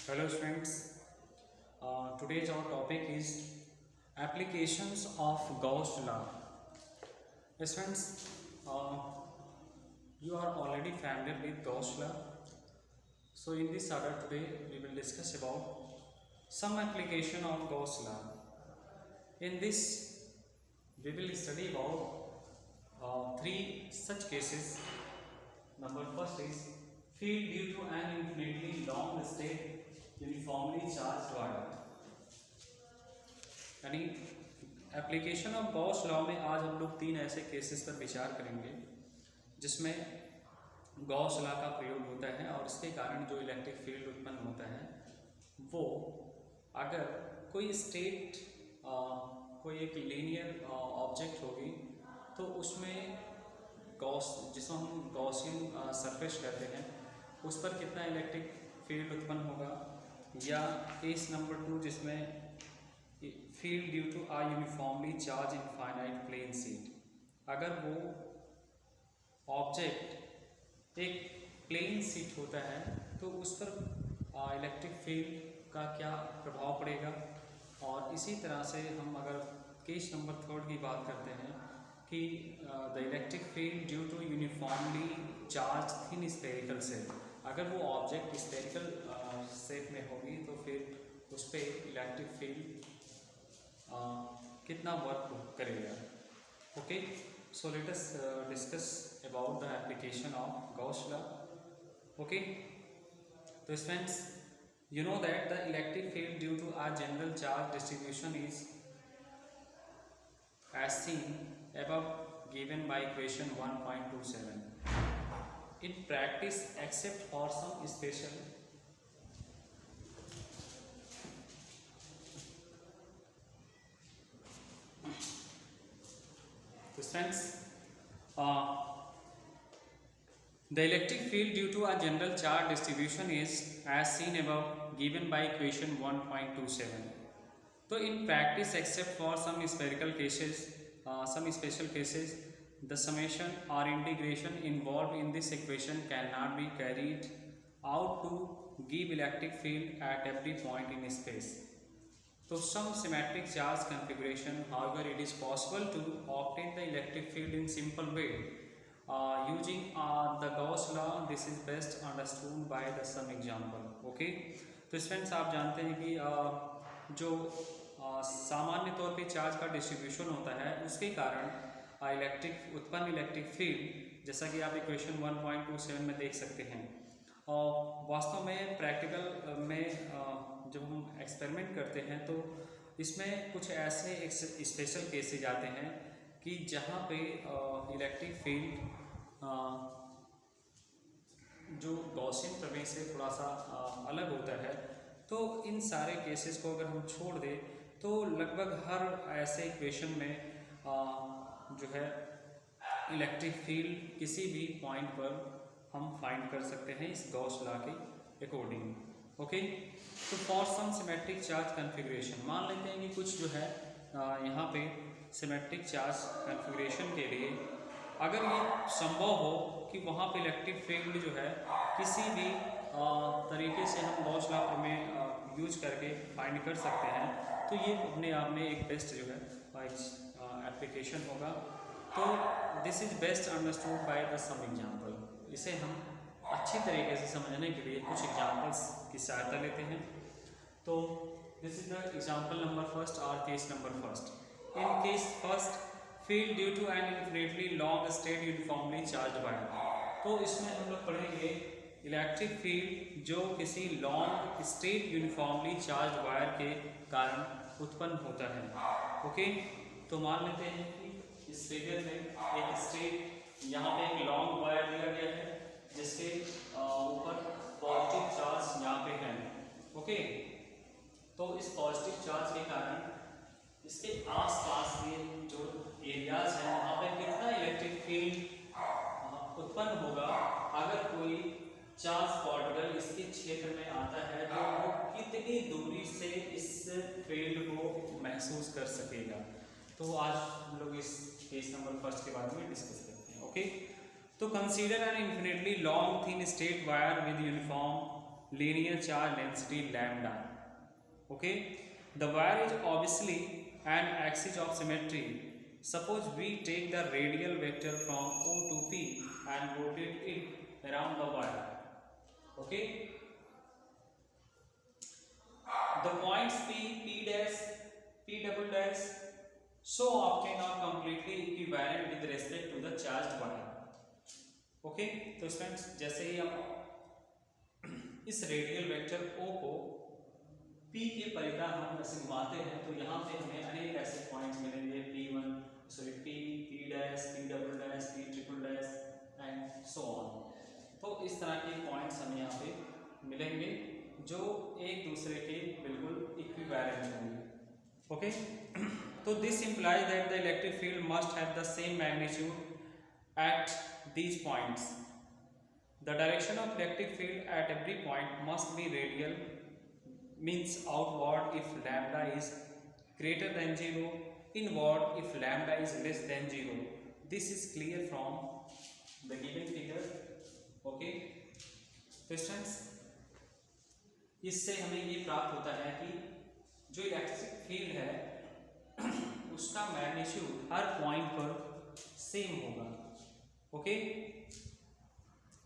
Hello students, today's our topic is applications of Gauss law. Students, uh, you are already familiar with Gauss law. So in this order today we will discuss about some application of Gauss law. In this we will study about three such cases. Number first is field due to an infinitely long state uniformly charged wire. यानी application of Gauss law में आज हम लोग तीन ऐसे cases पर विचार करेंगे जिसमें गॉस लॉ का प्रयोग होता है और इसके कारण जो इलेक्ट्रिक फील्ड उत्पन्न होता है वो अगर कोई स्टेट कोई एक लीनियर ऑब्जेक्ट होगी तो उसमें गॉस जिसको हम गॉसियन सरफेस कहते हैं उस पर कितना इलेक्ट्रिक फील्ड उत्पन्न होगा, या केस नंबर 2 जिसमें field due to a uniformly charge infinite plane sheet. अगर वो ऑब्जेक्ट एक प्लेन शीट होता है तो उस पर इलेक्ट्रिक फील्ड का क्या प्रभाव पड़ेगा। और इसी तरह से हम अगर केस नंबर 3 की बात करते हैं कि the electric field due to uniformly charge thin spherical shell, अगर वो ऑब्जेक्ट स्फेरिकल शेप में होगी तो फिर उस पर इलेक्ट्रिक फील्ड कितना वर्क करेगा। Okay, so let us discuss about the application of Gauss law. Okay, तो students, you know that the electric field due to a general charge distribution is as seen above given by equation 1.27. In practice, except for some special distance, the electric field due to a general charge distribution is as seen above given by equation 1.27. So in practice, except for some spherical cases, some special cases, the summation or integration involved in this equation cannot be carried out to give electric field at every point in space. So some symmetric charge configuration, however, it is possible to obtain the electric field in simple way. Using the Gauss law. This is best understood by the some example. Okay, तो students आप जानते हैं कि जो सामान्य तौर पे charge का डिस्ट्रीब्यूशन होता है उसके कारण उत्पन्न इलेक्ट्रिक फील्ड, जैसा कि आप इक्वेशन 1.27 में देख सकते हैं। और वास्तव में प्रैक्टिकल में जब हम एक्सपेरिमेंट करते हैं तो इसमें कुछ ऐसे स्पेशल केसेज आते हैं कि जहाँ पे इलेक्ट्रिक फील्ड जो गॉसियन प्रमेय से थोड़ा सा अलग होता है। तो इन सारे केसेस को अगर हम छोड़ दें तो लगभग हर ऐसे इक्वेशन में जो है इलेक्ट्रिक फील्ड किसी भी पॉइंट पर हम फाइंड कर सकते हैं इस गॉस लॉ के अकॉर्डिंग। ओके, तो for some symmetric charge configuration, मान लेते हैं कि कुछ जो है यहाँ पे सिमेट्रिक चार्ज कन्फिग्रेशन के लिए अगर ये संभव हो कि वहाँ पे इलेक्ट्रिक फील्ड जो है किसी भी तरीके से हम गॉस लॉ में यूज करके फाइंड कर सकते हैं, तो ये अपने आप में एक बेस्ट जो है एप्लीकेशन होगा। तो this is best understood by the some example. इसे हम अच्छी तरीके से समझने के लिए कुछ एग्जांपल्स की सहायता लेते हैं। तो this is the example number first और case number first. In case first, field due to an infinitely long straight uniformly charge wire. तो इसमें हम लोग पढ़ेंगे इलेक्ट्रिक फील्ड जो किसी long straight uniformly charge wire के कारण उत्पन्न होता है। ओके, तो मान लेते हैं कि इस फिगर में एक स्टेट, यहाँ पे एक लॉन्ग वायर दिया गया है जिसके ऊपर पॉजिटिव चार्ज यहाँ पे है। ओके, तो इस पॉजिटिव चार्ज के कारण इसके आसपास के जो एरियाज हैं वहाँ पे कितना इलेक्ट्रिक फील्ड उत्पन्न होगा अगर कोई चार्ज पार्टिकल इसके क्षेत्र में आता है, तो वो कितनी दूरी से इस फील्ड को महसूस कर सकेगा। तो आज हम लोग इस केस नंबर फर्स्ट के बारे में डिस्कस करते हैं। ओके, तो consider N infinitely long thin straight wire with uniform linear charge density lambda. Okay, the wire is obviously an axis of symmetry. Suppose we take the radial vector from O to P and rotate it around the wire. Okay, the points P, P dash, P double dash so often are completely equivalent with respect to the charged wire. Okay, तो students जैसे ही आप इस radial vector O को P के परिधि हम ऐसे घुमाते हैं तो यहाँ पे हमें अनेक ऐसे पॉइंट्स मिलेंगे P1 sorry P, P dash, P double dash, P triple dash and so on. तो इस तरह के पॉइंट्स हमें यहाँ पे मिलेंगे जो एक दूसरे के बिल्कुल इक्विवेलेंट होंगे। ओके, तो this implies that the electric field must have the same magnitude at these points. The direction of electric field at every point must be radial, means outward if lambda is greater than 0, inward if lambda is less than 0. This is clear from the given figure. Okay, तो students इससे हमें ये प्राप्त होता है कि जो electric field है उसका मैग्नीट्यूड हर पॉइंट पर सेम होगा। ओके,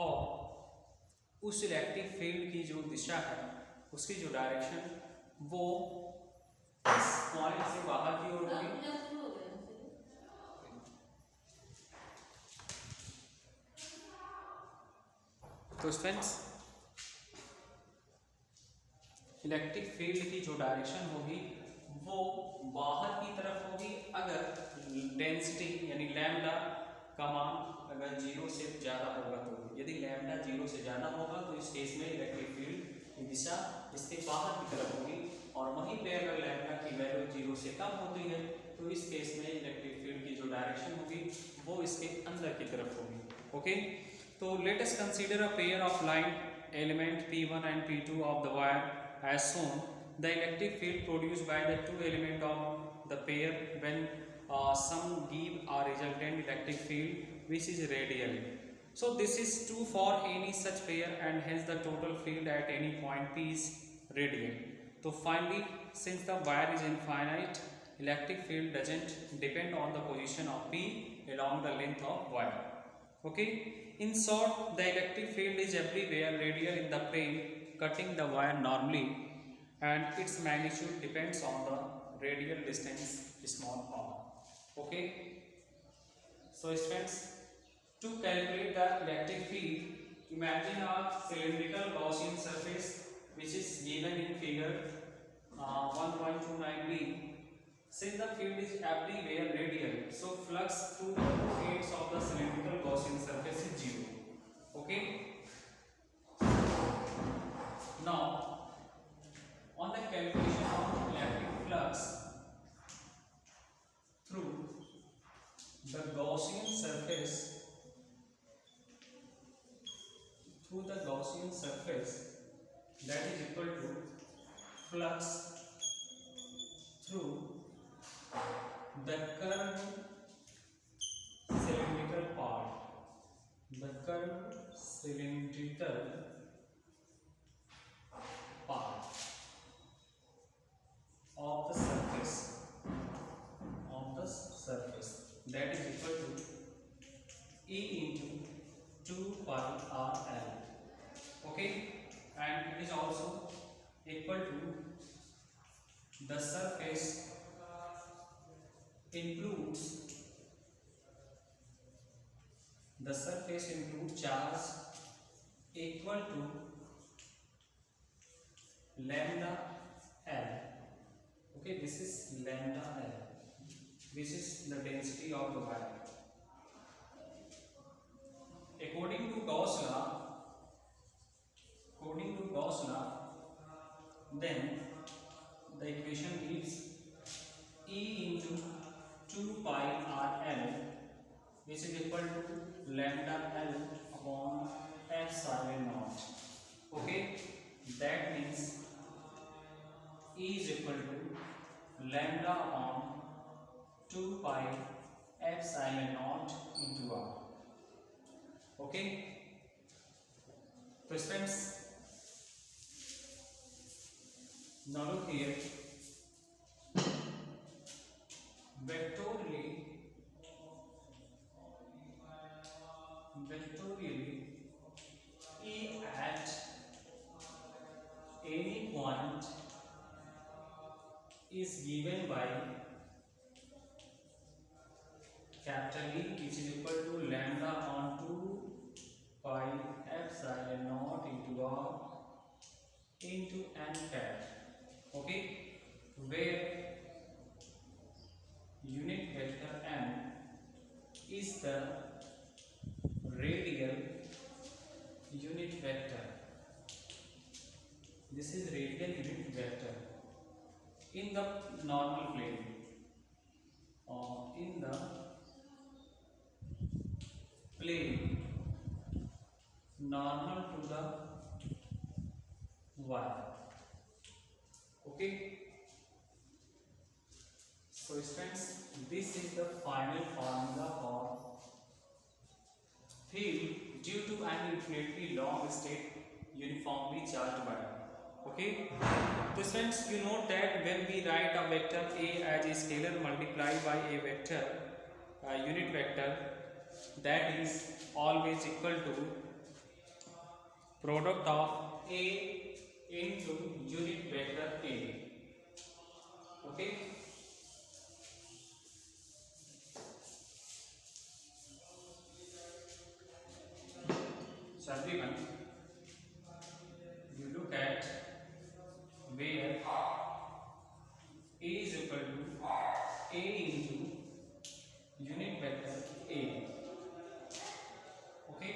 और उस इलेक्ट्रिक फील्ड की जो दिशा है उसकी जो डायरेक्शन वो इस पॉइंट से बाहर की ओर होगी। तो स्टूडेंट्स इलेक्ट्रिक फील्ड की जो डायरेक्शन होगी वो बाहर की तरफ होगी अगर डेंसिटी यानी लैम्डा का मान अगर 0 से ज़्यादा होगा। तो यदि लैम्डा 0 से ज़्यादा होगा तो इस केस में इलेक्ट्रिक फील्ड की दिशा इसके बाहर की तरफ होगी, और वहीं पे अगर लैम्डा की वैल्यू 0 से कम होती है तो इस केस में इलेक्ट्रिक फील्ड की जो डायरेक्शन होगी वो इसके अंदर की तरफ होगी। ओके, तो let us consider a pair of line element P1 and P2 of the wire as shown. The electric field produced by the two elements of the pair when some give a resultant electric field which is radial. So this is true for any such pair and hence the total field at any point P is radial. So finally, since the wire is infinite, electric field doesn't depend on the position of P along the length of wire. Okay, in short, the electric field is everywhere radial in the plane cutting the wire normally, and its magnitude depends on the radial distance small r. Okay, so students, to calculate the electric field, imagine a cylindrical Gaussian surface which is given in figure 1.29b. Since the field is everywhere radial, so flux through the plates of the cylindrical Gaussian surface is 0. Okay, now on the calculation of electric flux through the Gaussian surface, that is equal to flux through the curved cylindrical part, the curved cylindrical part of the surface, that is equal to E into 2 pi r L. Okay, and it is also equal to the surface includes charge equal to lambda L. Okay, this is lambda L. This is the density of the wire. According to Gauss law, then the equation gives E into 2 pi r L, which is equal to lambda L upon epsilon naught. Okay, that means E is equal to lambda upon 2 pi epsilon naught into r. Okay, तो students Now look here, vectorially E at any point is given by capital E, which is equal to lambda on 2 pi epsilon naught into r into n cap. Okay, where unit vector n is the radial unit vector. This is radial unit vector in the normal plane, or in the plane normal to the y. Okay, so friends, this is the final formula for field due to an infinitely long state uniformly charged wire. Okay, so friends, you know that when we write a vector A as a scalar multiplied by a vector unit vector, that is always equal to product of A into unit vector A. Okay, so everyone, you look at where A is equal to A into unit vector A. Okay,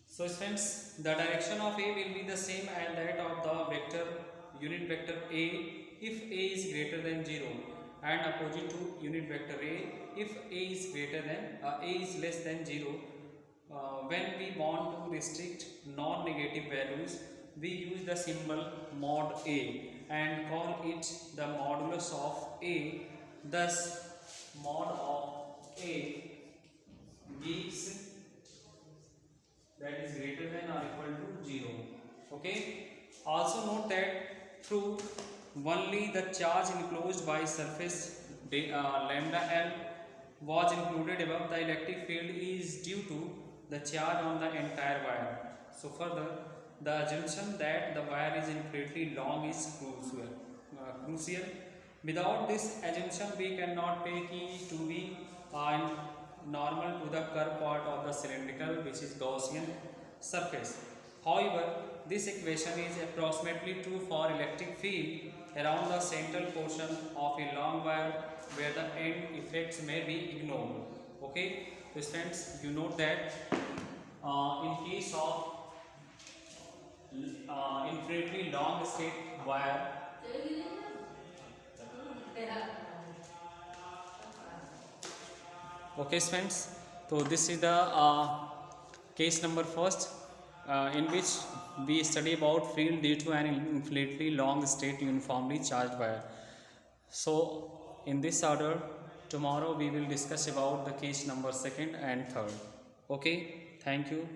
so friends, the direction of A will be the same as that of the vector unit vector A if A is greater than 0, and opposite to unit vector A if A is greater than A is less than 0. When we want to restrict non-negative values, we use the symbol mod A and call it the modulus of A. Thus, mod of A gives that is greater than or equal to 0. Okay. Also note that through only the charge enclosed by surface lambda L was included above, the electric field is due to the charge on the entire wire. So further, the assumption that the wire is infinitely long is crucial. Without this assumption, we cannot take E to be normal to the curved part of the cylindrical, which is Gaussian surface. However, this equation is approximately true for electric field around the central portion of a long wire, where the end effects may be ignored. Okay, so friends, you note that in case of infinitely long straight wire, okay friends, so this is the case number first, in which we study about field due to an infinitely long straight uniformly charged wire. So in this order, tomorrow we will discuss about the case number second and third. Okay, thank you.